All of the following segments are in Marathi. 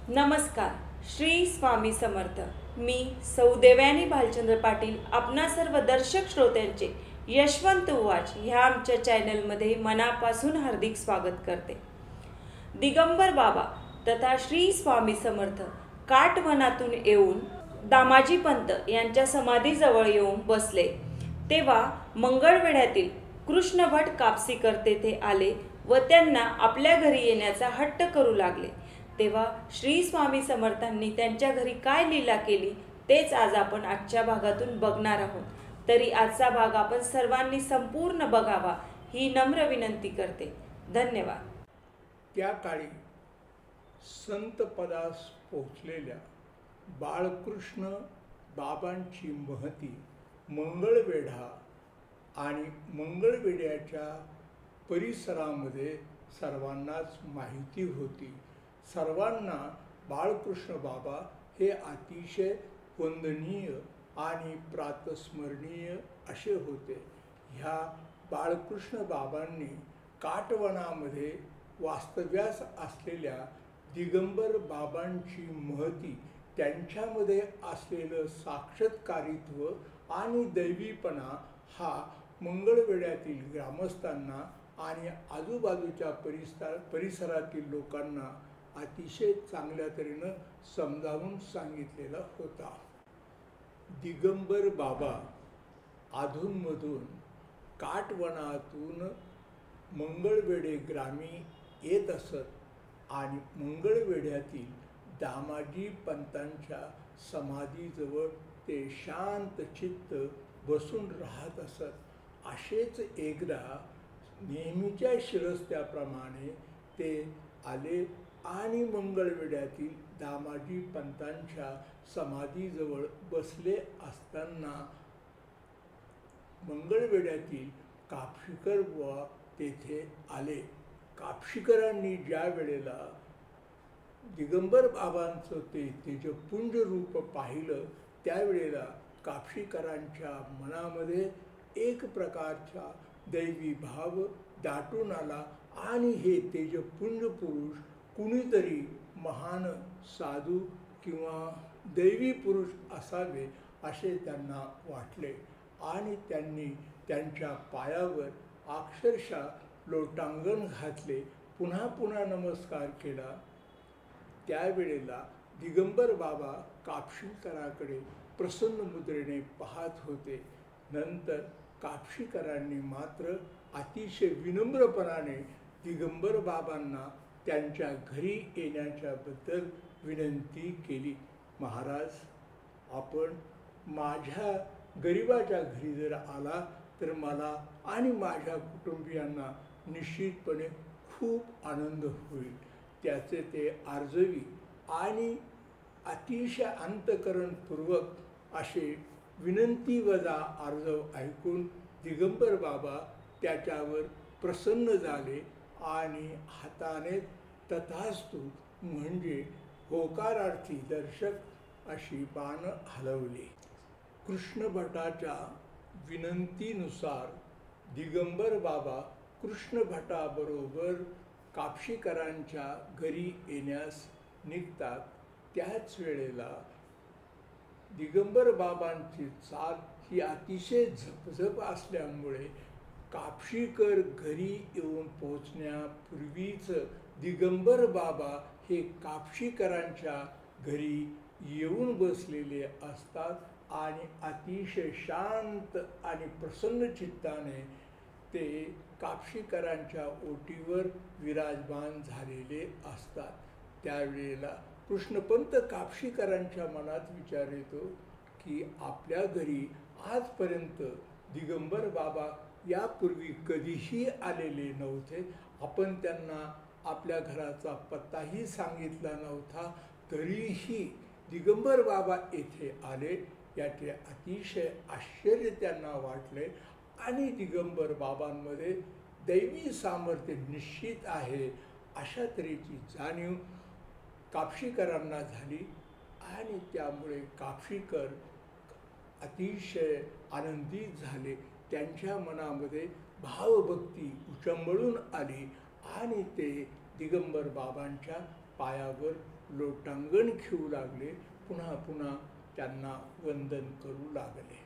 नमस्कार. श्री स्वामी समर्थ. मी सौ देवयानी भालचंद्र पाटील आपणा सर्व दर्शक श्रोत्यांचे यशवंत उवाच ह्या आमच्या चॅनलमध्ये मनापासून हार्दिक स्वागत करते. दिगंबर बाबा तथा श्री स्वामी समर्थ काटवनातून येऊन दामाजी पंत यांच्या समाधीजवळ येऊन बसले तेव्हा मंगळवेढ्यातील कृष्णभट कापसीकर तेथे आले व त्यांना आपल्या घरी येण्याचा हट्ट करू लागले. तेव्हा श्री स्वामी समर्थांनी त्यांच्या घरी काय लीला केली तेच आज आपण आजच्या भागातून बघणार आहोत. तरी आजचा भाग आपण सर्वांनी संपूर्ण बघावा ही नम्र विनंती करते. धन्यवाद. त्या काळी संत पदास पोचलेल्या बाळकृष्ण बाबांची महती मंगळवेढा आणि मंगळवेढ्याच्या परिसरामध्ये सर्वांनाच माहिती होती. सर्वांना बाळकृष्ण बाबा हे अतिशय वंदनीय आणि प्रातस्मरणीय असे होते. ह्या बाळकृष्ण बाबांनी काटवनामध्ये वास्तव्यास असलेल्या दिगंबर बाबांची महती, त्यांच्यामध्ये असलेलं साक्षात्कारित्व आणि दैवीपणा हा मंगळवेढ्यातील ग्रामस्थांना आणि आजूबाजूच्या परिसरातील लोकांना अतिशय चांगल्या तऱ्हेनं समजावून सांगितलेला होता. दिगंबर बाबा अधूनमधून काटवनातून मंगळवेढे ग्रामी येत असत आणि मंगळवेढ्यातील दामाजी पंतांच्या समाधीजवळ ते शांत चित्त बसून राहत असत. असेच एकदा नेहमीच्या शिरस्त्याप्रमाणे ते आले आणि मंगळवेढ्यातील दामाजी पंतांच्या समाधीजवळ बसले असताना मंगळवेढ्यातील कापशीकर बुवा तेथे आले. कापशीकरांनी ज्या वेळेला दिगंबर बाबांचं ते तेजपुंज रूप पाहिलं त्यावेळेला कापशीकरांच्या मनामध्ये एक प्रकारचा दैवी भाव दाटून आला आणि हे तेजपुंज पुरुष कुणीतरी महान साधू किंवा दैवी पुरुष असावे असे त्यांना वाटले आणि त्यांनी त्यांच्या पायावर अक्षरशः लोटांगण घातले, पुन्हा पुन्हा नमस्कार केला. त्यावेळेला दिगंबर बाबा कापशीकराकडे प्रसन्न मुद्रेने पाहत होते. नंतर कापशीकरांनी मात्र अतिशय विनम्रपणाने दिगंबर बाबांना त्यांच्या घरी येण्याच्याबद्दल विनंती केली. महाराज, आपण माझ्या गरिबाच्या घरी जर आला तर मला आणि माझ्या कुटुंबियांना निश्चितपणे खूप आनंद होईल. त्याचे ते आर्जवी आणि अतिशय अंतःकरणपूर्वक असे विनंती वजा आर्जव ऐकून दिगंबर बाबा त्याच्यावर प्रसन्न झाले आणि हाताने तथास्तु म्हणजे होकारार्थी दर्शक अशी बाण हलवली. कृष्णभटाच्या विनंतीनुसार दिगंबर बाबा कृष्णभटाबरोबर कापशीकरांच्या घरी येण्यास निघतात. त्याच वेळेला दिगंबर बाबांची चाल ही अतिशय झपझप असल्यामुळे कापशीकर घरी येऊन पोहोचण्यापूर्वीच दिगंबर बाबा हे कापशीकरांच्या घरी येऊन बसलेले असतात आणि अतिशय शांत आणि प्रसन्न चित्ताने ते कापशीकरांच्या ओटीवर विराजमान झालेले असतात. त्यावेळेला कृष्णपंत कापशीकरांच्या मनात विचार येतो की आपल्या घरी आजपर्यंत दिगंबर बाबा यापूर्वी कधीही आलेले नव्हते. आपण त्यांना आपल्या घराचा पत्ताही सांगितला नव्हता, तरीही दिगंबर बाबा येथे आले याचे अतिशय आश्चर्य त्यांना वाटले आणि दिगंबर बाबांमध्ये दैवी सामर्थ्य निश्चित आहे अशा तऱ्हेची जाणीव कापशीकरांना झाली आणि त्यामुळे कापशीकर अतिशय आनंदित झाले. त्यांच्या मनामध्ये भावभक्ती उचंबळून आली आणि ते दिगंबर बाबांच्या पायावर लोटांगण घेऊ लागले, पुन्हा पुन्हा त्यांना वंदन करू लागले.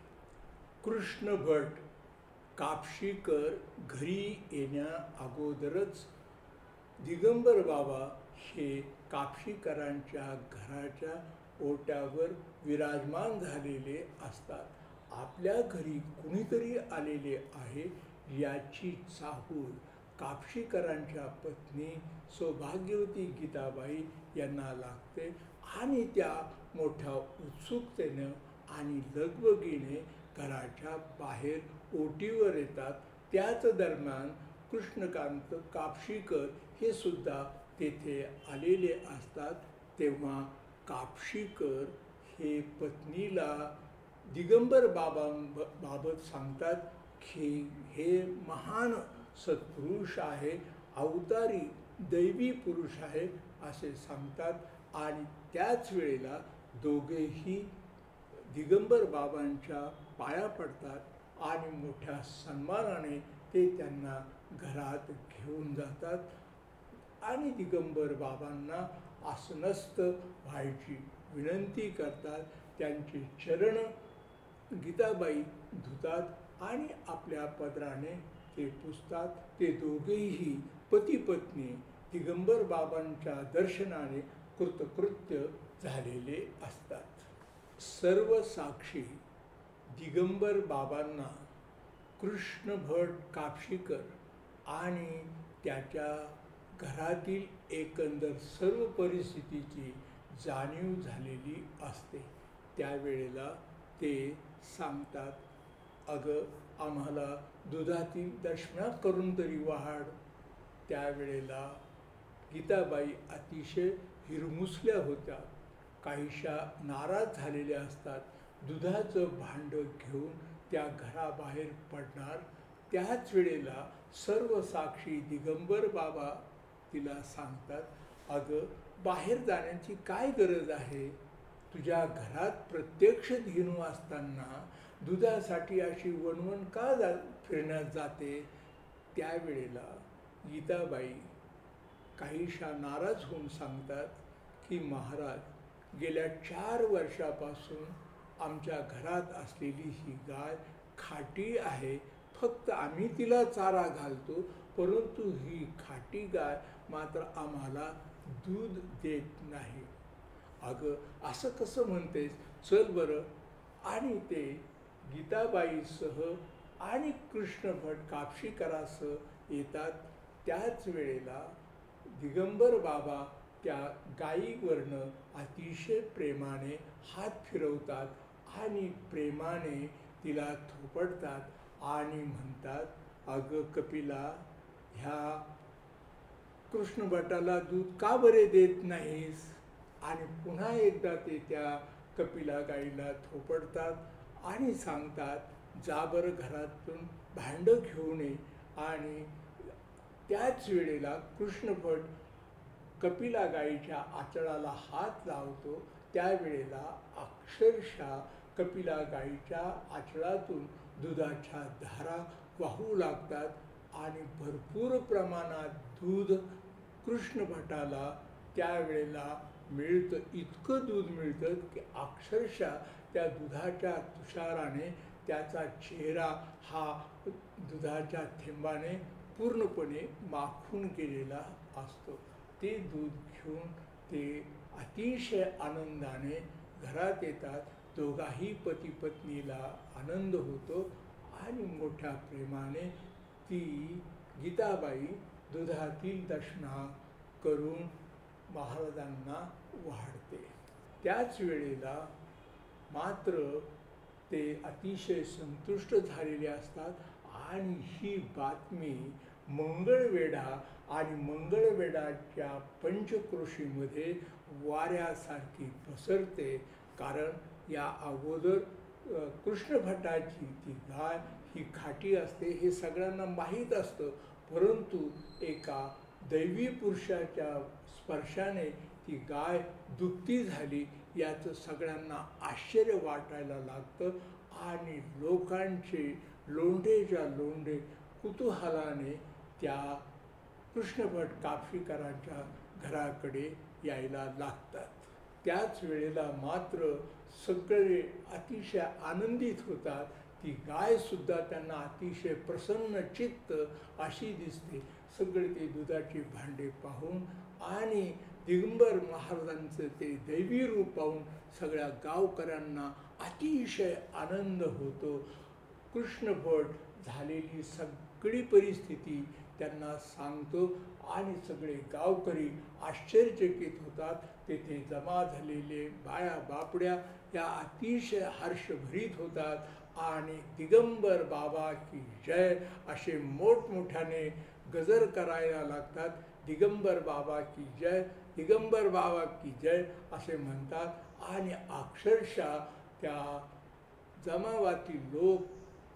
कृष्ण भट कापशीकर घरी येण्या अगोदरच दिगंबर बाबा हे कापशीकरांच्या घराच्या ओट्यावर विराजमान झालेले असतात. आपल्या घरी कुणीतरी आलेले आहे याची चाहूल कापशीकरांच्या पत्नी सौभाग्यवती गीताबाई यांना लागते आणि त्या मोठ्या उत्सुकतेनं आणि लगबगीने घराच्या बाहेर ओटीवर येतात. त्याच दरम्यान कृष्णकांत कापशीकर हे सुद्धा तेथे आलेले असतात. तेव्हा कापशीकर हे पत्नीला दिगंबर बाबांबाबत सांगतात की हे महान सत्पुरुष आहे, अवतारी दैवी पुरुष आहे असे सांगतात आणि त्याच वेळेला दोघेही दिगंबर बाबांच्या पाया पडतात आणि मोठ्या सन्मानाने ते त्यांना घरात घेऊन जातात आणि दिगंबर बाबांना आसनस्थ व्हायची विनंती करतात. त्यांचे चरण गीताबाई धुतात आणि आपल्या पदराने ते पुसतात. ते दोघेही पती पत्नी दिगंबर बाबांच्या दर्शनाने कृतकृत्य झालेले असतात. सर्व साक्षी दिगंबर बाबांना कृष्ण भट कापशीकर आणि त्याच्या घरातील एकंदर सर्व परिस्थितीची जाणीव झालेली असते. त्यावेळेला ते सांगतात, अगं आम्हाला दुधातील दशम्या करून तरी वाढ. त्यावेळेला गीताबाई अतिशय हिरमुसल्या होत्या, काहीशा नाराज झालेल्या असतात. दुधाचं भांडं घेऊन त्या घराबाहेर पडणार. त्याच वेळेला सर्व साक्षी दिगंबर बाबा तिला सांगतात, अगं बाहेर जाण्याची काय गरज आहे? तुझ्या घरात प्रत्यक्ष धेनू असताना दुधासाठी अशी वणवण का फिरण्यात जाते? त्यावेळेला गीताबाई काहीशा नाराज होऊन सांगतात की महाराज, गेल्या 4 वर्षापासून आमच्या घरात असलेली ही गाय खाटी आहे. फक्त आम्ही तिला चारा घालतो, परंतु ही खाटी गाय मात्र आम्हाला दूध देत नाही. अगं असं कसं म्हणतेस? चल बरं. आणि ते गीताबाईसह आणि कृष्ण भट कापशीकरासह येतात. त्याच वेळेला दिगंबर बाबा त्या गायीवरनं अतिशय प्रेमाने हात फिरवतात आणि प्रेमाने तिला थोपटतात आणि म्हणतात, अगं कपिला, ह्या कृष्ण भटाला दूध का बरे देत नाहीस? आणि पुन्हा एकदा ते त्या कपिला गाईला थोपटतात आणि सांगतात, जा बरं घरातून भांडं घेऊन ये. आणि त्याच वेळेला कृष्ण भट कपिला गाईच्या आचळाला हात लावतो. त्यावेळेला अक्षरशः कपिला गाईच्या आचळातून दुधाच्या धारा वाहू लागतात आणि भरपूर प्रमाणात दूध कृष्ण भटाला त्यावेळेला मिळतं. इतकं दूध मिळतं की अक्षरशः त्या दुधाच्या तुषाराने त्याचा चेहरा हा दुधाच्या थेंबाने पूर्णपणे माखून गेलेला असतो. ते दूध घेऊन ते अतिशय आनंदाने घरात येतात. दोघाही पती पत्नीला आनंद होतो आणि मोठ्या प्रेमाने ती गीताबाई दुधातील दशना करून महाराजांना वाढते. त्याच वेळेला मात्र ते अतिशय संतुष्ट झालेले असतात आणि ही बातमी मंगळवेढा आणि मंगळवेढाच्या पंचक्रोशीमध्ये वाऱ्यासारखी पसरते. कारण या अगोदर कृष्ण भटाची ती गाय ही खाटी असते हे सगळ्यांना माहीत असतं, परंतु एका दैवी पुरुषाच्या स्पर्शाने ती गाय दुभती झाली याचं सगळ्यांना आश्चर्य वाटायला लागतं आणि लोकांचे लोंढेच्या लोंढे कुतूहलाने त्या कृष्ण भट कापशीकरांच्या घराकडे यायला लागतात. त्याच वेळेला मात्र सगळे अतिशय आनंदित होतात. ती गायसुद्धा त्यांना अतिशय प्रसन्न चित्त अशी दिसते. सगळे ते दुधाची भांडे पाहून आणि दिगंबर महाराजांचं ते दैवी रूप पाहून सगळ्या गावकऱ्यांना अतिशय आनंद होतो. कृष्णभट झालेली सगळी परिस्थिती त्यांना सांगतो आणि सगळे गावकरी आश्चर्यचकित होतात. तेथे जमा झालेले बाया बापड्या या अतिशय हर्षभरीत होतात आणि दिगंबर बाबा की जय असे मोठमोठ्याने गजर करायला लागतात. दिगंबर बाबा की जय, दिगंबर बाबा की जय असे म्हणतात आणि अक्षरशः त्या जमावातील लोक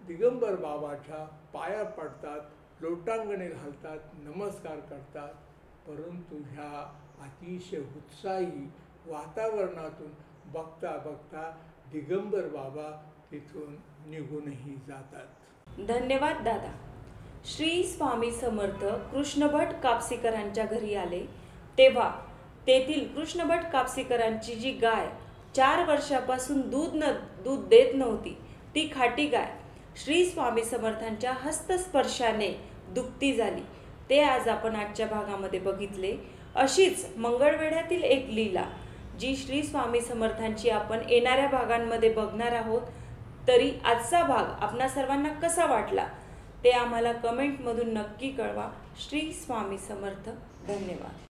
दिगंबर बाबाच्या पाया पडतात, लोटांगणे घालतात, नमस्कार करतात. परंतु ह्या अतिशय उत्साही वातावरणातून बघता बघता दिगंबर बाबा तिथून निघूनही जातात. धन्यवाद दादा. श्री स्वामी समर्थ कृष्णभट कापसीकरांच्या घरी आले तेव्हा तेथील कृष्णभट कापसीकरांची जी गाय 4 वर्षापासून दूध देत नव्हती, ती खाटी गाय श्री स्वामी समर्थांच्या हस्तस्पर्शाने दुभती झाली. ते आज आपण आजच्या भागामध्ये बघितले. अशीच मंगळवेढ्यातील एक लीला जी श्री स्वामी समर्थांची आपण येणाऱ्या भागांमध्ये बघणार आहोत. तरी आजचा भाग आपणा सर्वांना कसा वाटला ते आम्हाला कमेंटमधून नक्की कळवा. श्री स्वामी समर्थ. धन्यवाद.